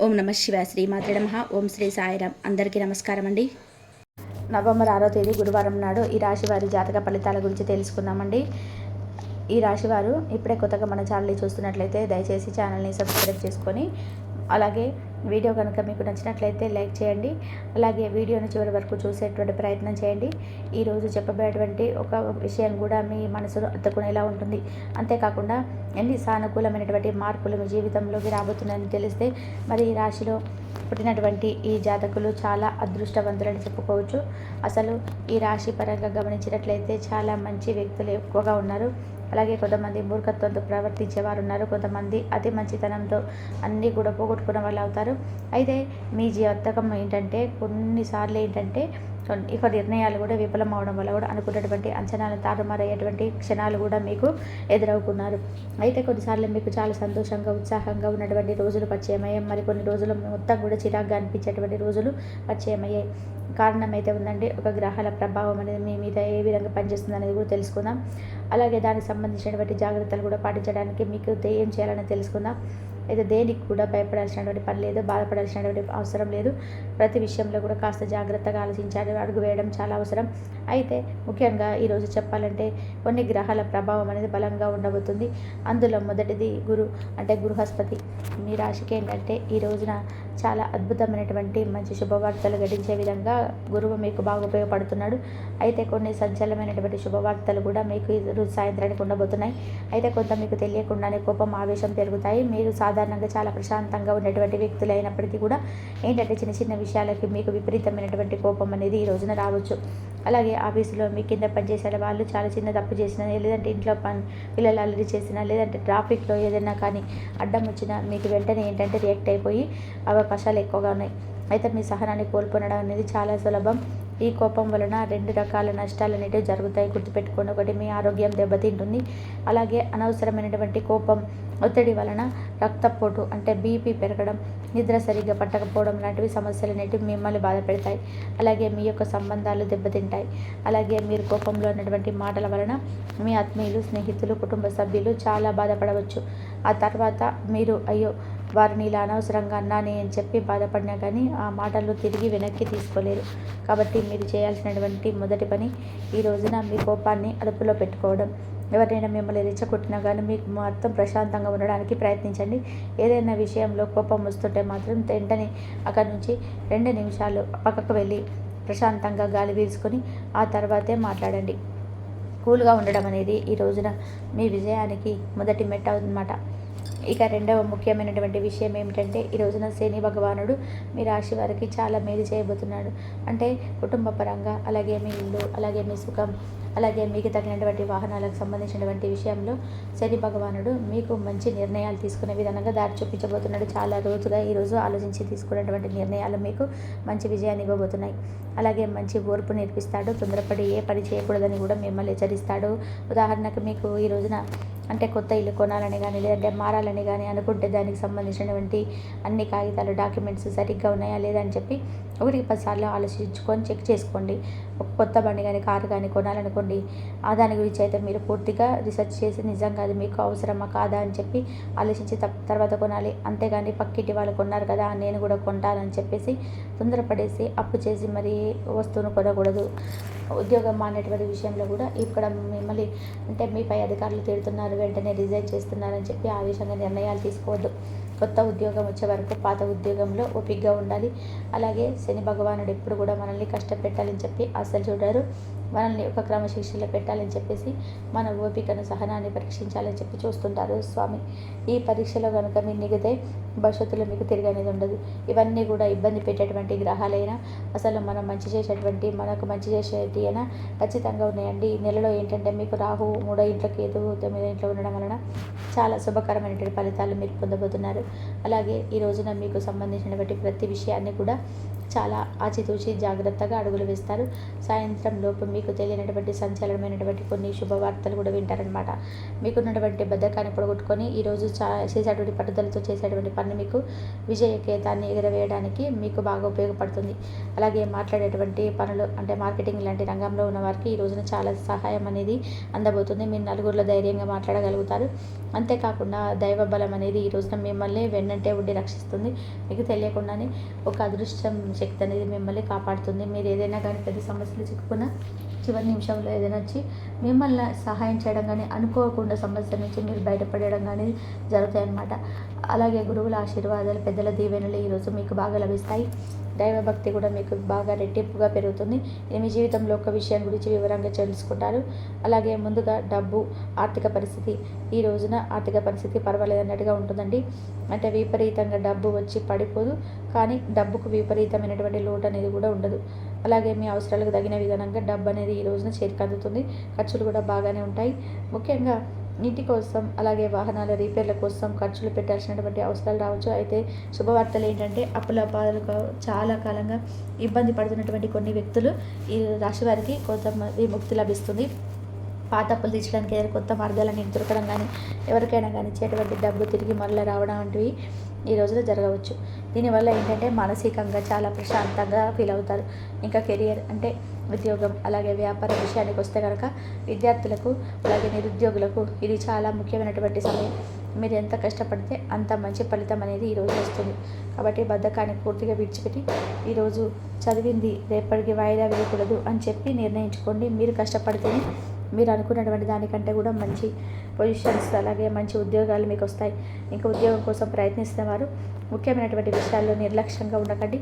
ఓం నమ శివాయ. శ్రీ మాత్రే నమః. ఓం శ్రీ సాయిరాం. అందరికీ నమస్కారం అండి. నవంబర్ 6వ తేదీ గురువారం నాడు ఈ రాశి వారి జాతక ఫలితాల గురించి తెలుసుకుందామండి. ఈ రాశి వారు ఇప్పుడే కొత్తగా మన ఛానల్ని చూస్తున్నట్లయితే దయచేసి ఛానల్ని సబ్స్క్రైబ్ చేసుకొని, అలాగే వీడియో కనుక మీకు నచ్చినట్లయితే లైక్ చేయండి. అలాగే వీడియోని చివరి వరకు చూసేటువంటి ప్రయత్నం చేయండి. ఈరోజు చెప్పబోయేటువంటి ఒక విషయం కూడా మీ మనసును అత్తుకునేలా ఉంటుంది. అంతేకాకుండా ఎన్ని సానుకూలమైనటువంటి మార్పులు మీ జీవితంలోకి రాబోతున్నాయని తెలిస్తే మరి ఈ రాశిలో పుట్టినటువంటి ఈ జాతకులు చాలా అదృష్టవంతులని చెప్పుకోవచ్చు. అసలు ఈ రాశి పరంగా గమనించినట్లయితే చాలా మంచి వ్యక్తులు ఎక్కువగా ఉన్నారు. అలాగే కొంతమంది మూర్ఖత్వంతో ప్రవర్తించేవారు ఉన్నారు. కొంతమంది అతి మంచితనంతో అన్నీ కూడా పోగొట్టుకున్న వాళ్ళు అవుతారు. అయితే మీ జాతకం ఏంటంటే కొన్నిసార్లు ఏంటంటే ఇక నిర్ణయాలు కూడా విఫలం అవడం వల్ల కూడా అనుకున్నటువంటి అంచనాలు తారుమారయ్యేటువంటి క్షణాలు కూడా మీకు ఎదురవుకున్నారు. అయితే కొన్నిసార్లు మీకు చాలా సంతోషంగా ఉత్సాహంగా ఉన్నటువంటి రోజులు పరిచయమయ్యాయి. మరి కొన్ని రోజులు మొత్తం కూడా చిరాగ్గా అనిపించేటువంటి రోజులు పరిచయమయ్యాయి. కారణం అయితే ఉందండి. ఒక గ్రహాల ప్రభావం అనేది మీ మీద ఏ విధంగా పనిచేస్తుంది అనేది కూడా తెలుసుకుందాం. అలాగే దానికి సంబంధించినటువంటి జాగ్రత్తలు కూడా పాటించడానికి మీకు ఏం చేయాలని తెలుసుకుందాం. అయితే దేనికి కూడా భయపడాల్సినటువంటి పని లేదు, బాధపడాల్సినటువంటి అవసరం లేదు. ప్రతి విషయంలో కూడా కాస్త జాగ్రత్తగా ఆలోచించాలి, అడుగు వేయడం చాలా అవసరం. అయితే ముఖ్యంగా ఈరోజు చెప్పాలంటే కొన్ని గ్రహాల ప్రభావం అనేది బలంగా ఉండబోతుంది. అందులో మొదటిది అంటే బృహస్పతి. మీ రాశికి ఏంటంటే ఈ రోజున చాలా అద్భుతమైనటువంటి మంచి శుభవార్తలు గడించే విధంగా గురువు మీకు బాగా ఉపయోగపడుతున్నాడు. అయితే కొన్ని సంచలనమైనటువంటి శుభవార్తలు కూడా మీకు ఈరోజు సాయంత్రానికి ఉండబోతున్నాయి. అయితే కొంత మీకు తెలియకుండానే కోపం, ఆవేశం పెరుగుతాయి. మీరు సాధారణంగా చాలా ప్రశాంతంగా ఉన్నటువంటి వ్యక్తులు అయినప్పటికీ కూడా ఏంటంటే చిన్న చిన్న విషయాలకి మీకు విపరీతమైనటువంటి కోపం అనేది ఈ రోజున రావచ్చు. అలాగే ఆఫీసులో మీ కింద పనిచేసే వాళ్ళు చాలా చిన్న తప్పు చేసినా, లేదంటే ఇంట్లో పిల్లలు అల్లరి చేసినా, లేదంటే ట్రాఫిక్లో ఏదైనా కానీ అడ్డం వచ్చినా మీకు వెంటనే ఏంటంటే రియాక్ట్ అయిపోయి అవకాశాలు ఎక్కువగా ఉన్నాయి. అయితే మీ సహనాన్ని కోల్పోవడం అనేది చాలా సులభం. ఈ కోపం వలన 2 రకాల నష్టాలు అనేవి జరుగుతాయి. గుర్తుపెట్టుకోండి. ఒకటి, మీ ఆరోగ్యం దెబ్బతింటుంది. అలాగే అనవసరమైనటువంటి కోపం, ఒత్తిడి వలన రక్తపోటు అంటే బీపీ పెరగడం, నిద్ర సరిగ్గా పట్టకపోవడం లాంటివి సమస్యలు అనేటివి మిమ్మల్ని బాధ పెడతాయి. అలాగే మీ యొక్క సంబంధాలు దెబ్బతింటాయి. అలాగే మీరు కోపంలో ఉన్నటువంటి మాటల వలన మీ ఆత్మీయులు, స్నేహితులు, కుటుంబ సభ్యులు చాలా బాధపడవచ్చు. ఆ తర్వాత మీరు అయ్యో వారిని ఇలా అనవసరంగా అన్నాని అని చెప్పి బాధపడినా కానీ ఆ మాటలు తిరిగి వెనక్కి తీసుకోలేరు. కాబట్టి మీరు చేయాల్సినటువంటి మొదటి పని ఈ రోజున మీ కోపాన్ని అదుపులో పెట్టుకోవడం. ఎవరైనా మిమ్మల్ని రెచ్చగొట్టినా కానీ మీకు మొత్తం ప్రశాంతంగా ఉండడానికి ప్రయత్నించండి. ఏదైనా విషయంలో కోపం వస్తుంటే మాత్రం వెంటనే అక్కడి నుంచి 2 నిమిషాలు పక్కకు వెళ్ళి ప్రశాంతంగా గాలి పీల్చుకొని ఆ తర్వాతే మాట్లాడండి. కూల్గా ఉండడం అనేది ఈ రోజున మీ విజయానికి మొదటి మెట్టు అన్నమాట. ఇక రెండవ ముఖ్యమైనటువంటి విషయం ఏమిటంటే ఈ రోజున శని భగవానుడు మీ రాశి వారికి చాలా మేలు చేయబోతున్నాడు. అంటే కుటుంబ పరంగా, అలాగే మీ ఇల్లు, అలాగే మీ సుఖం, అలాగే మీకు తగినటువంటి వాహనాలకు సంబంధించినటువంటి విషయంలో శని భగవానుడు మీకు మంచి నిర్ణయాలు తీసుకునే విధంగా దారి చూపించబోతున్నాడు. చాలా రోజుగా ఈరోజు ఆలోచించి తీసుకున్నటువంటి నిర్ణయాలు మీకు మంచి విజయాన్ని ఇవ్వబోతున్నాయి. అలాగే మంచి ఓర్పు నేర్పిస్తాడు. తొందరపడి ఏ పని చేయకూడదని కూడా మిమ్మల్ని హెచ్చరిస్తాడు. ఉదాహరణకు మీకు ఈ రోజున అంటే కొత్త ఇల్లు కొనాలని కానీ, లేదంటే మారాలని కానీ అనుకుంటే దానికి సంబంధించినటువంటి అన్ని కాగితాలు, డాక్యుమెంట్స్ సరిగ్గా ఉన్నాయా లేదా అని చెప్పి 1-10 సార్లు ఆలోచించుకొని చెక్ చేసుకోండి. ఒక కొత్త బండి కానీ, కారు కానీ కొనాలనుకోండి, దాని గురించి అయితే మీరు పూర్తిగా రీసెర్చ్ చేసి నిజంగా అది మీకు అవసరమా కాదా అని చెప్పి ఆలోచించి తర్వాత కొనాలి. అంతేగాని పక్కింటి వాళ్ళు కొన్నారు కదా నేను కూడా కొంటానని చెప్పేసి తొందరపడేసి అప్పు చేసి మరీ వస్తువును కొనకూడదు. ఉద్యోగం మానేటువంటి విషయంలో కూడా ఇక్కడ మిమ్మల్ని అంటే మీ పై అధికారులు తిడుతున్నారు, వెంటనే రిజైన్ చేస్తున్నారని చెప్పి ఆవేశంగా నిర్ణయాలు తీసుకోవద్దు. కొత్త ఉద్యోగం వచ్చే వరకు పాత ఉద్యోగంలో ఓపికగా ఉండాలి. అలాగే శని భగవానుడు ఎప్పుడు కూడా మనల్ని కష్టపెట్టాలని చెప్పి అస్సలు చూడరు. మనల్ని ఒక క్రమశిక్షణలో పెట్టాలని చెప్పేసి మన ఓపికను, సహనాన్ని పరీక్షించాలని చెప్పి చూస్తుంటారు స్వామి. ఈ పరీక్షలో కనుక మీరు నెగితే భవిష్యత్తులో మీకు తిరిగి అనేది ఉండదు. ఇవన్నీ కూడా ఇబ్బంది పెట్టేటువంటి గ్రహాలైనా, అసలు మనం మంచి చేసేటువంటి, మనకు మంచి చేసేటి అయినా ఖచ్చితంగా ఉన్నాయండి. ఈ నెలలో ఏంటంటే మీకు రాహు 3వ ఇంట్లో, కేతు 9వ ఇంట్లో ఉండడం వలన చాలా శుభకరమైనటువంటి ఫలితాలు మీరు పొందబోతున్నారు. అలాగే ఈ రోజున మీకు సంబంధించినటువంటి ప్రతి విషయాన్ని కూడా చాలా ఆచితూచి జాగ్రత్తగా అడుగులు వేస్తారు. సాయంత్రం లోపు మీకు తెలియనటువంటి సంచలనమైనటువంటి కొన్ని శుభవార్తలు కూడా వింటారనమాట. మీకున్నటువంటి బద్ధకాన్ని పొడగొట్టుకొని ఈరోజు చేసేటువంటి పట్టుదలతో చేసేటువంటి పని మీకు విజయకేతాన్ని ఎగరవేయడానికి మీకు బాగా ఉపయోగపడుతుంది. అలాగే మాట్లాడేటువంటి పనులు అంటే మార్కెటింగ్ లాంటి రంగంలో ఉన్న వారికి ఈ రోజున చాలా సహాయం అనేది అందబోతుంది. మీరు నలుగురిలో ధైర్యంగా మాట్లాడగలుగుతారు. అంతేకాకుండా దైవ బలం అనేది ఈ రోజున మిమ్మల్ని మిమ్మల్ని వెన్నంటే ఉండి రక్షిస్తుంది. మీకు తెలియకుండానే ఒక అదృష్టం శక్తి అనేది మిమ్మల్ని కాపాడుతుంది. మీరు ఏదైనా కానీ పెద్ద సమస్యలు చిక్కుకున్న చివరి నిమిషంలో ఏదైనా వచ్చి మిమ్మల్ని సహాయం చేయడం కానీ, అనుకోకుండా సమస్య నుంచి మీరు బయటపడడం కానీ జరుగుతాయి అన్నమాట. అలాగే గురువుల ఆశీర్వాదాలు, పెద్దల దీవెనలు ఈరోజు మీకు బాగా లభిస్తాయి. దైవభక్తి కూడా మీకు బాగా రెట్టింపుగా పెరుగుతుంది. మీ జీవితంలో ఒక విషయం గురించి వివరంగా తెలుసుకుంటారు. అలాగే ముందుగా డబ్బు, ఆర్థిక పరిస్థితి, ఈ రోజున ఆర్థిక పరిస్థితి పర్వాలేదు అన్నట్టుగా ఉంటుందండి. అంటే విపరీతంగా డబ్బు వచ్చి పడిపోదు, కానీ డబ్బుకు విపరీతమైనటువంటి లోటు అనేది కూడా ఉండదు. అలాగే మీ అవసరాలకు తగిన విధానంగా డబ్బు అనేది ఈ రోజున చేతికి అందుతుంది. ఖర్చులు కూడా బాగానే ఉంటాయి. ముఖ్యంగా ఇంటి కోసం, అలాగే వాహనాల రిపేర్ల కోసం ఖర్చులు పెట్టాల్సినటువంటి అవసరాలు రావచ్చు. అయితే శుభవార్తలు ఏంటంటే అప్పుల బాధలకు చాలా కాలంగా ఇబ్బంది పడుతున్నటువంటి కొన్ని వ్యక్తులు, ఈ రాశి వారికి కొంతమంది విముక్తి లభిస్తుంది. పాత అప్పులు తీర్చడానికి ఏదైనా కొత్త మార్గాలని దొరకడం కానీ, ఎవరికైనా కానీ ఇచ్చేటువంటి డబ్బు తిరిగి మళ్ళీ రావడం వంటివి ఈ రోజులో జరగవచ్చు. దీనివల్ల ఏంటంటే మానసికంగా చాలా ప్రశాంతంగా ఫీల్ అవుతారు. ఇంకా కెరియర్ అంటే ఉద్యోగం, అలాగే వ్యాపార విషయానికి వస్తే కనుక విద్యార్థులకు, అలాగే నిరుద్యోగులకు ఇది చాలా ముఖ్యమైనటువంటి సమయం. మీరు ఎంత కష్టపడితే అంత మంచి ఫలితం అనేది ఈరోజు వస్తుంది. కాబట్టి బద్ధకాన్ని పూర్తిగా విడిచిపెట్టి ఈరోజు చదివింది రేపటికి వాయిదా వేయకూడదు అని చెప్పి నిర్ణయించుకోండి. మీరు కష్టపడితేనే మీరు అనుకున్నటువంటి దానికంటే కూడా మంచి పొజిషన్స్, అలాగే మంచి ఉద్యోగాలు మీకు వస్తాయి. ఇంకా ఉద్యోగం కోసం ప్రయత్నిస్తున్న వారు ముఖ్యమైనటువంటి విషయాల్లో నిర్లక్ష్యంగా ఉండకండి.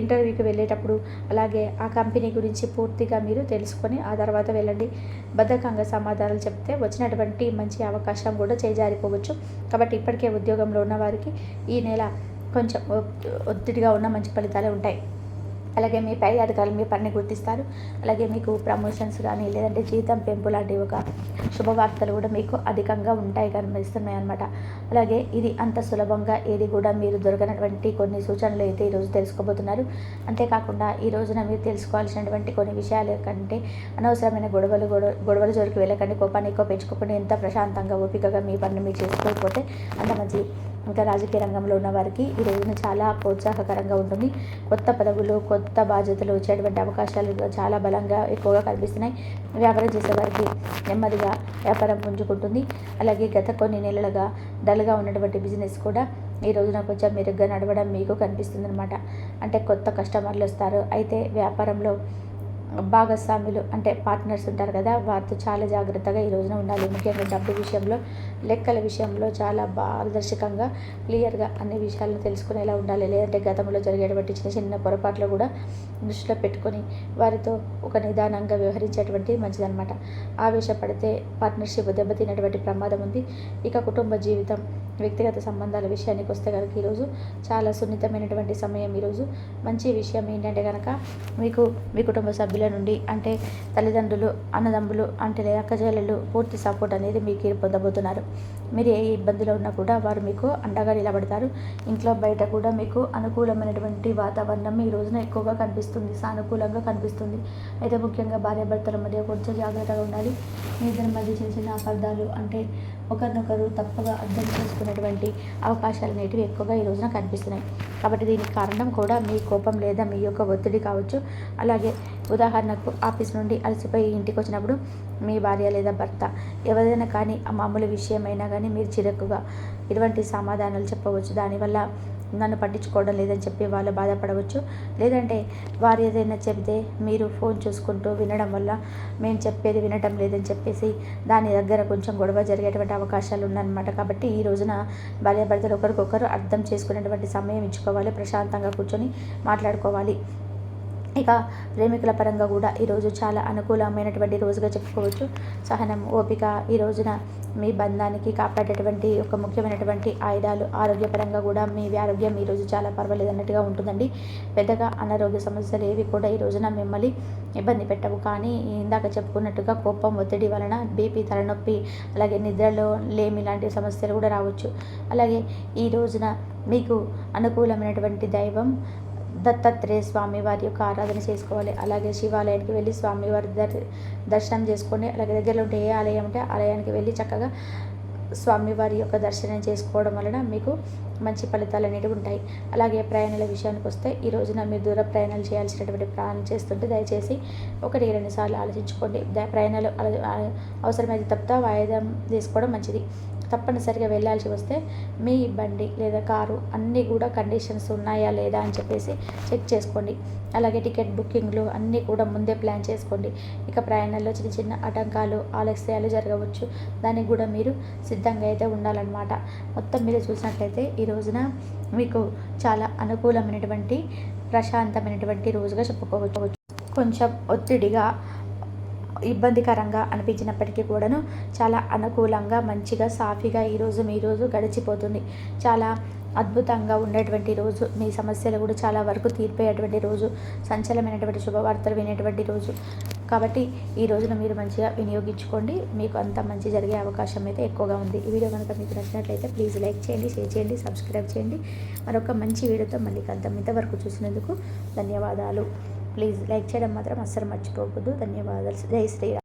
ఇంటర్వ్యూకి వెళ్ళేటప్పుడు అలాగే ఆ కంపెనీ గురించి పూర్తిగా మీరు తెలుసుకొని ఆ తర్వాత వెళ్ళండి. బద్ధకంగా సమాధానాలు చెప్తే వచ్చినటువంటి మంచి అవకాశం కూడా చేజారిపోవచ్చు. కాబట్టి ఇప్పటికే ఉద్యోగంలో ఉన్న వారికి ఈ నెల కొంచెం ఒత్తిడిగా ఉన్న మంచి ఫలితాలే ఉంటాయి. అలాగే మీ పై అధికారులు మీ పనిని గుర్తిస్తారు. అలాగే మీకు ప్రమోషన్స్ కానీ, లేదంటే జీతం పెంపు లాంటి ఒక శుభవార్తలు కూడా మీకు అధికంగా ఉంటాయి కనిపిస్తున్నాయి అన్నమాట. అలాగే ఇది అంత సులభంగా ఏది కూడా మీరు దొరకనటువంటి కొన్ని సూచనలు అయితే ఈరోజు తెలుసుకోబోతున్నారు. అంతేకాకుండా ఈ రోజున మీరు తెలుసుకోవాల్సినటువంటి కొన్ని విషయాలు కంటే అనవసరమైన గొడవలు జోలికి వెళ్ళకండి. కోపాన్ని ఎక్కువ పెంచుకోకుండా ఎంత ప్రశాంతంగా ఓపికగా మీ పనిని మీరు చేసుకోకపోతే అంత మంచిది. ఇంకా రాజకీయ రంగంలో ఉన్న వారికి ఈ రోజున చాలా ప్రోత్సాహకరంగా ఉంటుంది. కొత్త పదవులు, కొత్త బాధ్యతలు వచ్చేటువంటి అవకాశాలు చాలా బలంగా ఎక్కువగా కనిపిస్తున్నాయి. వ్యాపారం చేసేవారికి నెమ్మదిగా వ్యాపారం పుంజుకుంటుంది. అలాగే గత కొన్ని నెలలుగా డల్గా ఉన్నటువంటి బిజినెస్ కూడా ఈ రోజున కొంచెం మెరుగ్గా నడవడం మీకు కనిపిస్తుంది అనమాట. అంటే కొత్త కస్టమర్లు వస్తారు. అయితే వ్యాపారంలో భాగస్వాములు అంటే పార్ట్నర్స్ ఉంటారు కదా, వారితో చాలా జాగ్రత్తగా ఈ రోజున ఉండాలి. ముఖ్యంగా డబ్బు విషయంలో, లెక్కల విషయంలో చాలా పారదర్శకంగా, క్లియర్గా అన్ని విషయాలను తెలుసుకునేలా ఉండాలి. లేదంటే గతంలో జరిగేటువంటి చిన్న చిన్న పొరపాట్లు కూడా దృష్టిలో పెట్టుకొని వారితో ఒక నిదానంగా వ్యవహరించేటువంటి మంచిదన్నమాట. ఆవేశపడితే పార్ట్నర్షిప్ దెబ్బతినేటువంటి ప్రమాదం ఉంది. ఇక కుటుంబ జీవితం, వ్యక్తిగత సంబంధాల విషయానికి వస్తే కనుక ఈరోజు చాలా సున్నితమైనటువంటి సమయం. ఈరోజు మంచి విషయం ఏంటంటే కనుక మీకు మీ కుటుంబ సభ్యుల నుండి, అంటే తల్లిదండ్రులు, అన్నదమ్ములు, అంటే అక్కచెల్లెళ్ళు పూర్తి సపోర్ట్ అనేది మీకు పొందబోతున్నారు. మీరు ఏ ఇబ్బందిలో ఉన్నా కూడా వారు మీకు అండగా నిలబడతారు. ఇంట్లో బయట కూడా మీకు అనుకూలమైనటువంటి వాతావరణం ఈ రోజున ఎక్కువగా కనిపిస్తుంది, సానుకూలంగా కనిపిస్తుంది. అయితే ముఖ్యంగా భార్యాభర్తల మధ్య కొంచెం జాగ్రత్తగా ఉండాలి. మీ ఇద్దరి మధ్య చిన్న చిన్న అపార్థాలు, అంటే ఒకరినొకరు తప్పుగా అర్థం చేసుకునేటువంటి అవకాశాలు అనేటివి ఎక్కువగా ఈ రోజున కనిపిస్తున్నాయి. కాబట్టి దీనికి కారణం కూడా మీ కోపం లేదా మీ యొక్క ఒత్తిడి కావచ్చు. అలాగే ఉదాహరణకు ఆఫీస్ నుండి అలసిపోయి ఇంటికి వచ్చినప్పుడు మీ భార్య లేదా భర్త ఎవరైనా కానీ ఆ మామూలు విషయమైనా కానీ మీరు చిరకుగా ఇటువంటి సమాధానాలు చెప్పవచ్చు. దానివల్ల నన్ను పట్టించుకోవడం లేదని చెప్పి వాళ్ళు బాధపడవచ్చు. లేదంటే వారు ఏదైనా చెబితే మీరు ఫోన్ చూసుకుంటూ వినడం వల్ల మేము చెప్పేది వినటం లేదని చెప్పేసి దాని దగ్గర కొంచెం గొడవ జరిగేటువంటి అవకాశాలు ఉన్నాయన్నమాట. కాబట్టి ఈ రోజున భార్యాభర్తలు ఒకరికొకరు అర్థం చేసుకునేటువంటి సమయం ఇచ్చుకోవాలి. ప్రశాంతంగా కూర్చొని మాట్లాడుకోవాలి. ఇక ప్రేమికుల పరంగా కూడా ఈరోజు చాలా అనుకూలమైనటువంటి రోజుగా చెప్పుకోవచ్చు. సహనం, ఓపిక ఈ రోజున మీ బంధానికి కాపాడేటువంటి ఒక ముఖ్యమైనటువంటి ఆయుధాలు. ఆరోగ్యపరంగా కూడా మీ ఆరోగ్యం ఈరోజు చాలా పర్వాలేదు అన్నట్టుగా ఉంటుందండి. పెద్దగా అనారోగ్య సమస్యలు ఏవి కూడా ఈ రోజున మిమ్మల్ని ఇబ్బంది పెట్టవు. కానీ ఇందాక చెప్పుకున్నట్టుగా కోపం, ఒత్తిడి వలన బీపీ, తలనొప్పి, అలాగే నిద్రలో లేమి లాంటి సమస్యలు కూడా రావచ్చు. అలాగే ఈ రోజున మీకు అనుకూలమైనటువంటి దైవం దత్తాత్రేయ స్వామి వారి యొక్క ఆరాధన చేసుకోవాలి. అలాగే శివాలయానికి వెళ్ళి స్వామివారి దర్శనం చేసుకోండి. అలాగే దగ్గరలో ఉంటే ఏ ఆలయం ఉంటే ఆలయానికి వెళ్ళి చక్కగా స్వామివారి యొక్క దర్శనం చేసుకోవడం వలన మీకు మంచి ఫలితాలు అనేవి ఉంటాయి. అలాగే ప్రయాణాల విషయానికి వస్తే ఈ రోజున మీరు దూర ప్రయాణాలు చేయాల్సినటువంటి ప్రయాణం చేస్తుంటే దయచేసి 1-2 సార్లు ఆలోచించుకోండి. ప్రయాణాలు అవసరమైతే తప్ప వాయిదా తీసుకోవడం మంచిది. తప్పనిసరిగా వెళ్ళాల్సి వస్తే మీ బండి లేదా కారు అన్నీ కూడా కండిషన్స్ ఉన్నాయా లేదా అని చెప్పేసి చెక్ చేసుకోండి. అలాగే టికెట్ బుకింగ్లు అన్నీ కూడా ముందే ప్లాన్ చేసుకోండి. ఇక ప్రయాణంలో చిన్న చిన్న ఆటంకాలు, ఆలస్యాలు జరగవచ్చు. దానికి కూడా మీరు సిద్ధంగా అయితే ఉండాలన్నమాట. మొత్తం మీరు చూసినట్లయితే ఈ రోజున మీకు చాలా అనుకూలమైనటువంటి ప్రశాంతమైనటువంటి రోజుగా చెప్పుకోవచ్చు. కొంచెం ఒత్తిడిగా, ఇబ్బందికరంగా అనిపించినప్పటికీ కూడాను చాలా అనుకూలంగా, మంచిగా, సాఫీగా మీ రోజు గడిచిపోతుంది. చాలా అద్భుతంగా ఉండేటువంటి రోజు. మీ సమస్యలు కూడా చాలా వరకు తీరిపోయేటువంటి రోజు. సంచలనమైనటువంటి శుభవార్తలు వినేటువంటి రోజు. కాబట్టి ఈ రోజున మీరు మంచిగా వినియోగించుకోండి. మీకు అంత మంచి జరిగే అవకాశం అయితే ఎక్కువగా ఉంది. ఈ వీడియో కనుక మీకు నచ్చినట్లయితే ప్లీజ్ లైక్ చేయండి, షేర్ చేయండి, సబ్స్క్రైబ్ చేయండి. మరొక మంచి వీడియోతో మళ్ళీ కలుద్దాం. ఇంతవరకు చూసినందుకు ధన్యవాదాలు. ప్లీజ్ లైక్ చేయడం మాత్రం అస్సలు మర్చిపోవద్దు. ధన్యవాదాలు. జై శ్రీరామ్.